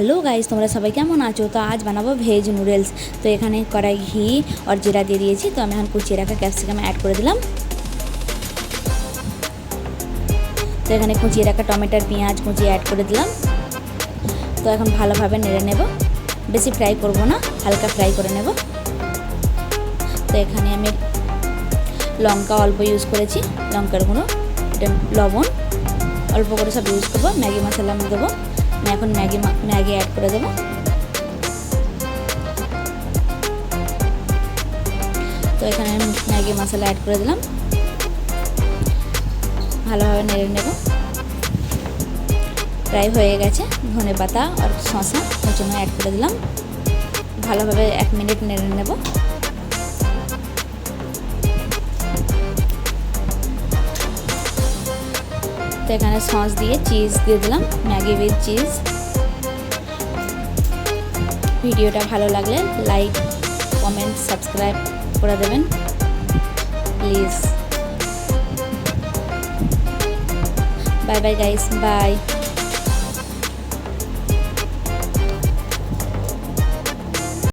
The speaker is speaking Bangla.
हेलो गाइस তোমরা সবাই কেমন আছো। তো আজ বানাবো ভেজ নুডলস। তো এখানে কড়াই ঘি আর জিরা দিয়ে দিয়েছি। তো আমি এখন কুচিয়ে রাখা ক্যাপসিকাম অ্যাড করে দিলাম। তো এখানে কুচিয়ে রাখা টমেটো আর পেঁয়াজ কুচিয়ে অ্যাড করে দিলাম। তো এখন ভালোভাবে নেড়ে নেব, বেশি ফ্রাই করব না, হালকা ফ্রাই করে নেব। তো এখানে আমি লঙ্কা অল্প ইউজ করেছি, লঙ্কার গুঁড়ো, লবণ অল্প করে সব ইউজ করবো। ম্যাগি মশলা আমি দেবো, আমি এখন ম্যাগি অ্যাড করে দেবো। তো এখানে আমি ম্যাগি মশলা অ্যাড করে দিলাম, ভালোভাবে নেড়ে নেব। প্রায় হয়ে গেছে। ধনে পাতা আর শসা কুচনো অ্যাড করে দিলাম, ভালোভাবে 1 মিনিট নেড়ে নেব। তো এখানে সস দিয়ে চিজ দিয়ে দিলাম, ম্যাগি উইথ চিজ। ভিডিওটা ভালো লাগলে লাইক কমেন্ট সাবস্ক্রাইব করে দেবেন please. Bye bye guys, by.